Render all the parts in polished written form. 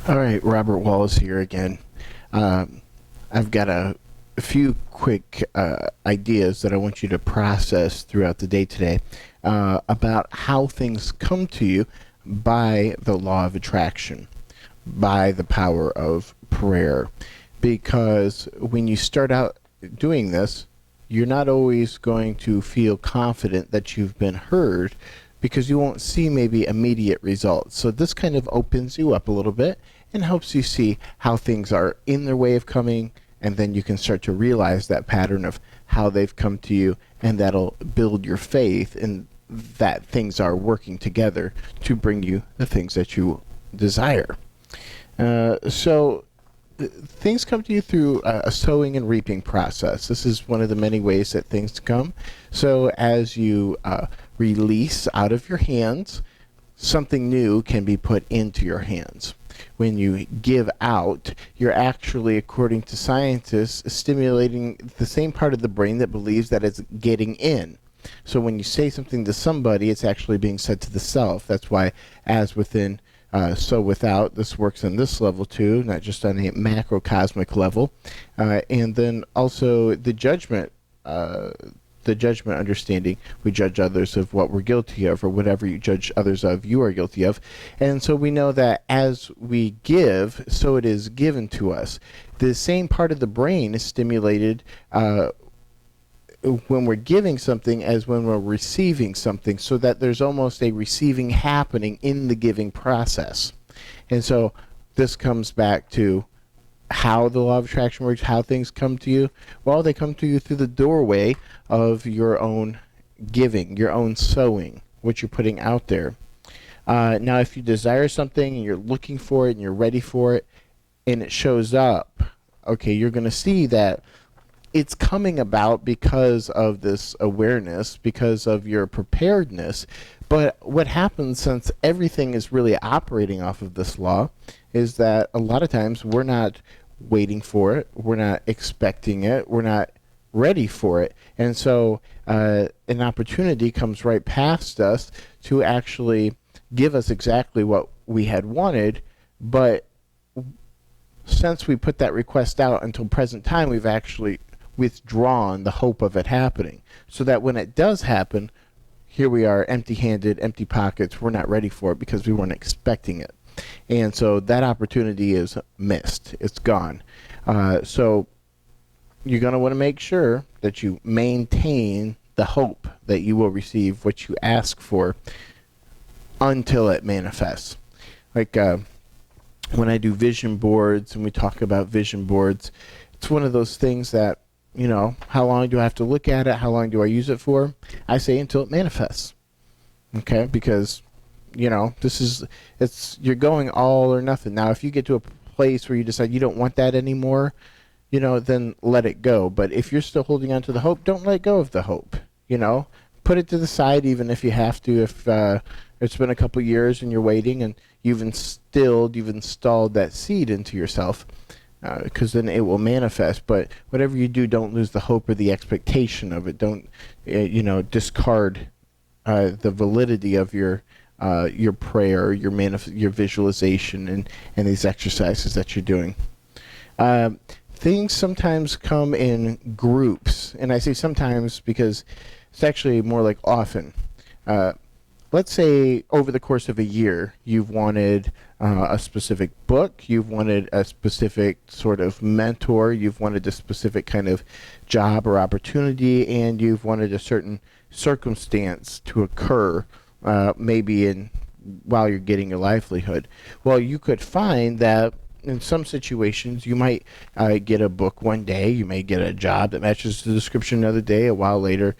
All right, Robert Wallace here again. I've got a few quick ideas that I want you to process throughout the day today about how things come to you by the law of attraction, by the power of prayer. Because when you start out doing this, you're not always going to feel confident that you've been heard because you won't see maybe immediate results. So this kind of opens you up a little bit and helps you see how things are in their way of coming, and then you can start to realize that pattern of how they've come to you, and that'll build your faith in that things are working together to bring you the things that you desire. So things come to you through a sowing and reaping process. This is one of the many ways that things come. So as you release out of your hands, something new can be put into your hands. When you give out, you're actually, according to scientists, stimulating the same part of the brain that believes that it's getting in. So when you say something to somebody, it's actually being said to the self. That's why, as within, so without, this works on this level too, not just on a macrocosmic level. And then also the judgment understanding, we judge others of what we're guilty of, or whatever you judge others of, you are guilty of. And so we know that as we give, so it is given to us. The same part of the brain is stimulated when we're giving something as when we're receiving something, so that there's almost a receiving happening in the giving process. And so this comes back to how the law of attraction works, how things come to you. Well, they come to you through the doorway of your own giving, your own sowing, what you're putting out there. Now, if you desire something and you're looking for it and you're ready for it and it shows up, okay, you're going to see that it's coming about because of this awareness, because of your preparedness. But what happens, since everything is really operating off of this law, is that a lot of times we're not waiting for it, we're not expecting it, we're not ready for it. And so an opportunity comes right past us to actually give us exactly what we had wanted, but since we put that request out until present time, we've actually withdrawn the hope of it happening, so that when it does happen, here we are, empty-handed, empty pockets. We're not ready for it because we weren't expecting it. And so that opportunity is missed. It's gone. So you're going to want to make sure that you maintain the hope that you will receive what you ask for until it manifests. Like when I do vision boards and we talk about vision boards, it's one of those things that, you know, how long do I have to look at it? How long do I use it for? I say until it manifests. Okay? Because, you know, you're going all or nothing. Now, if you get to a place where you decide you don't want that anymore, you know, then let it go. But if you're still holding on to the hope, don't let go of the hope. You know, put it to the side, even if you have to. If it's been a couple years and you're waiting and you've installed that seed into yourself, because then it will manifest. But whatever you do, don't lose the hope or the expectation of it. Don't, discard the validity of your prayer, your visualization, and these exercises that you're doing. Things sometimes come in groups, and I say sometimes because it's actually more like often. Let's say over the course of a year, you've wanted a specific book, you've wanted a specific sort of mentor, you've wanted a specific kind of job or opportunity, and you've wanted a certain circumstance to occur, maybe while you're getting your livelihood. Well, you could find that in some situations, you might get a book one day, you may get a job that matches the description another day, a while later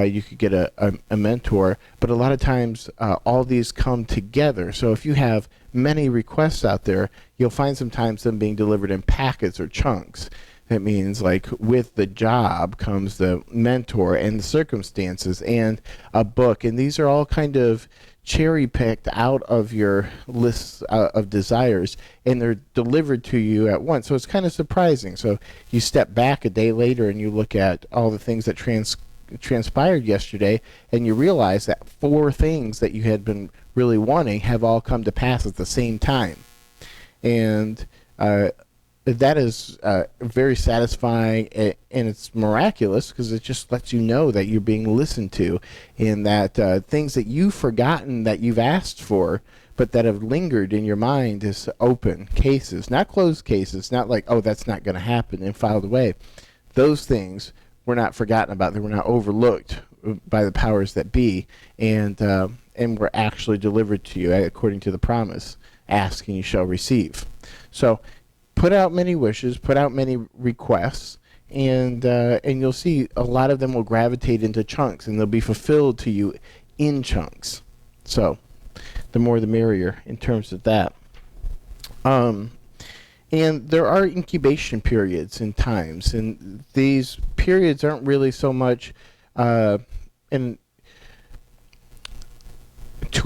you could get a mentor, but a lot of times all these come together. So if you have many requests out there, you'll find sometimes them being delivered in packets or chunks. That means, like, with the job comes the mentor and the circumstances and a book, and these are all kind of cherry picked out of your list of desires, and they're delivered to you at once. So it's kind of surprising. So you step back a day later and you look at all the things that transpired yesterday, and you realize that 4 things that you had been really wanting have all come to pass at the same time. And that is very satisfying, and it's miraculous because it just lets you know that you're being listened to, and that things that you've forgotten that you've asked for but that have lingered in your mind is open cases, not closed cases, not like, oh, that's not going to happen and filed away. Those things were not forgotten about. They were not overlooked by the powers that be, and were actually delivered to you according to the promise. Ask and you shall receive. So put out many wishes, put out many requests, and you'll see a lot of them will gravitate into chunks, and they'll be fulfilled to you in chunks. So the more the merrier in terms of that. And there are incubation periods and times, and these periods aren't really so much to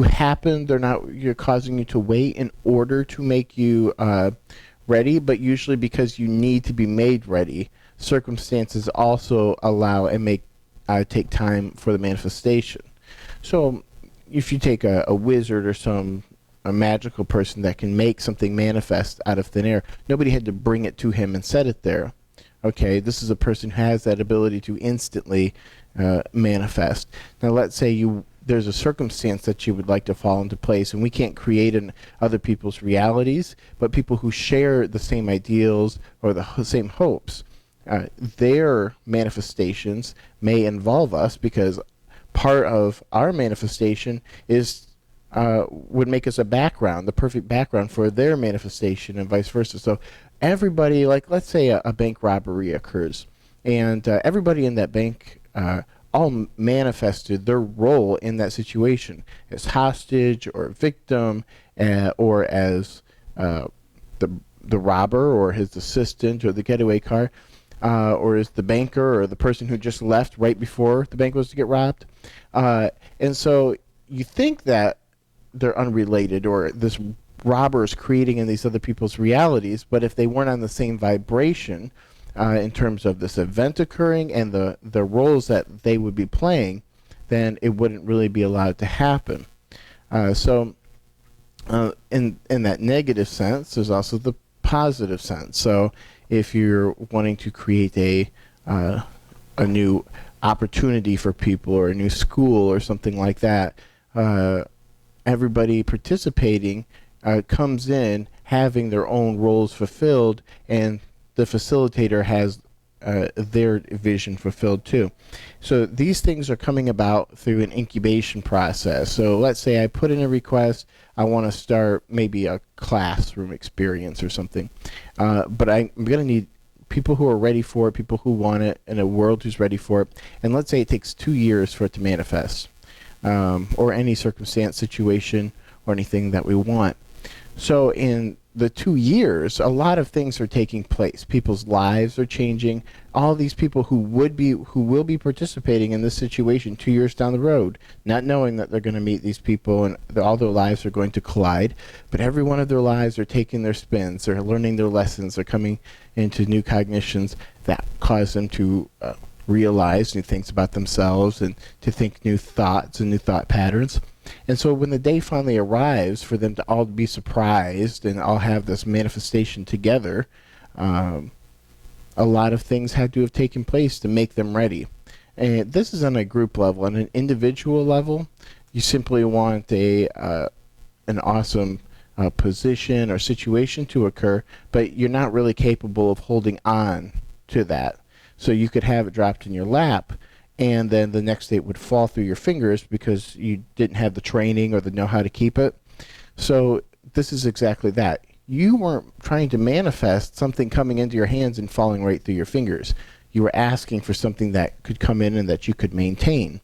happen. They're not, you're causing you to wait in order to make you ready, but usually because you need to be made ready. Circumstances also allow and take time for the manifestation. So if you take a wizard or a magical person that can make something manifest out of thin air, nobody had to bring it to him and set it there. Okay, this is a person who has that ability to instantly manifest. Now let's say there's a circumstance that you would like to fall into place, and we can't create in other people's realities, but people who share the same ideals or the same hopes, their manifestations may involve us, because part of our manifestation is would make us a background, the perfect background for their manifestation, and vice versa. So everybody, like let's say a bank robbery occurs, and everybody in that bank all manifested their role in that situation as hostage or victim, or as the robber or his assistant or the getaway car, or as the banker or the person who just left right before the bank was to get robbed. And so you think that they're unrelated, or this robber is creating in these other people's realities, but if they weren't on the same vibration in terms of this event occurring and the roles that they would be playing, then it wouldn't really be allowed to happen. So in that negative sense, there's also the positive sense. So if you're wanting to create a new opportunity for people, or a new school or something like that, everybody participating comes in having their own roles fulfilled, and the facilitator has their vision fulfilled too. So these things are coming about through an incubation process. So let's say I put in a request, I want to start maybe a classroom experience or something, but I'm going to need people who are ready for it, people who want it, and a world who's ready for it. And let's say it takes 2 years for it to manifest, or any circumstance, situation, or anything that we want. So in the 2 years, a lot of things are taking place. People's lives are changing. All these people who will be participating in this situation 2 years down the road, not knowing that they're going to meet these people and all their lives are going to collide, but every one of their lives are taking their spins. They're learning their lessons. They're coming into new cognitions that cause them to realize new things about themselves and to think new thoughts and new thought patterns. And so when the day finally arrives for them to all be surprised and all have this manifestation together, a lot of things had to have taken place to make them ready. And this is on a group level. On an individual level, you simply want an awesome position or situation to occur, but you're not really capable of holding on to that. So you could have it dropped in your lap, and then the next day it would fall through your fingers because you didn't have the training or the know-how to keep it. So this is exactly that. You weren't trying to manifest something coming into your hands and falling right through your fingers. You were asking for something that could come in and that you could maintain.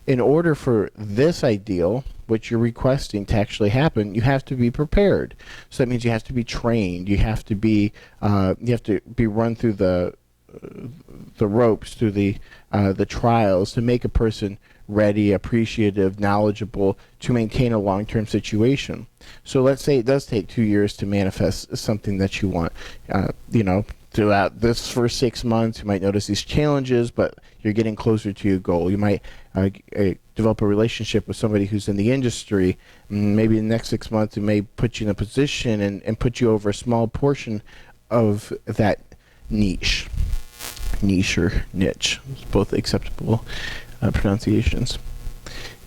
In order for this ideal, which you're requesting, to actually happen, you have to be prepared. So that means you have to be trained. You have to be run through the ropes, through the trials, to make a person ready, appreciative, knowledgeable, to maintain a long-term situation. So let's say it does take 2 years to manifest something that you want. Throughout this first 6 months, you might notice these challenges, but you're getting closer to your goal. You might develop a relationship with somebody who's in the industry. Maybe in the next 6 months, it may put you in a position and put you over a small portion of that niche. Niche or niche, both acceptable pronunciations.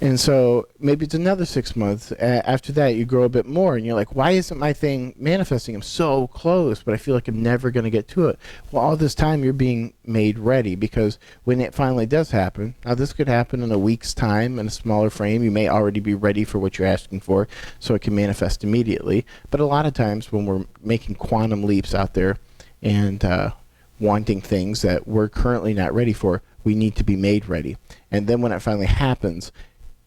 And so maybe it's another 6 months. After that, you grow a bit more, and you're like, why isn't my thing manifesting? I'm so close, but I feel like I'm never going to get to it. Well, all this time, you're being made ready, because when it finally does happen, now this could happen in a week's time in a smaller frame. You may already be ready for what you're asking for, so it can manifest immediately. But a lot of times when we're making quantum leaps out there and wanting things that we're currently not ready for, we need to be made ready. And then when it finally happens,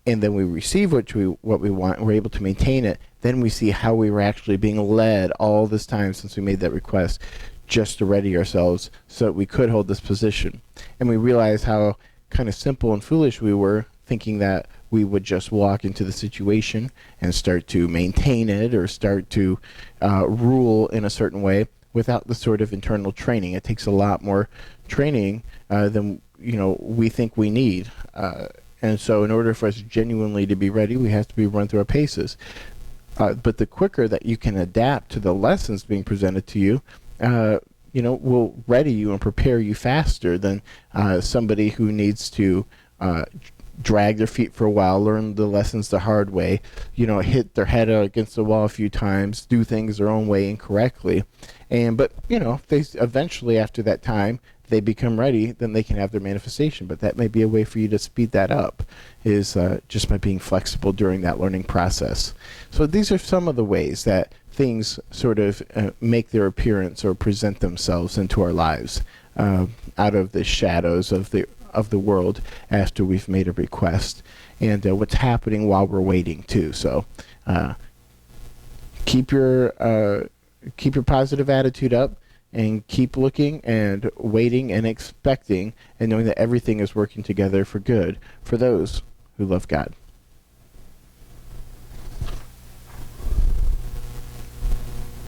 and then we receive what we want, and we're able to maintain it, then we see how we were actually being led all this time since we made that request, just to ready ourselves so that we could hold this position. And we realize how kind of simple and foolish we were, thinking that we would just walk into the situation and start to maintain it or start to rule in a certain way without the sort of internal training. It takes a lot more training than we think we need. And so in order for us genuinely to be ready, we have to be run through our paces. But the quicker that you can adapt to the lessons being presented to you, will ready you and prepare you faster than somebody who needs to drag their feet for a while, learn the lessons the hard way, hit their head against the wall a few times, do things their own way incorrectly. But if they eventually, after that time, they become ready, then they can have their manifestation. But that may be a way for you to speed that up, is just by being flexible during that learning process. So these are some of the ways that things sort of make their appearance or present themselves into our lives out of the shadows of the world after we've made a request, and what's happening while we're waiting too. So keep your positive attitude up, and keep looking and waiting and expecting, and knowing that everything is working together for good for those who love God.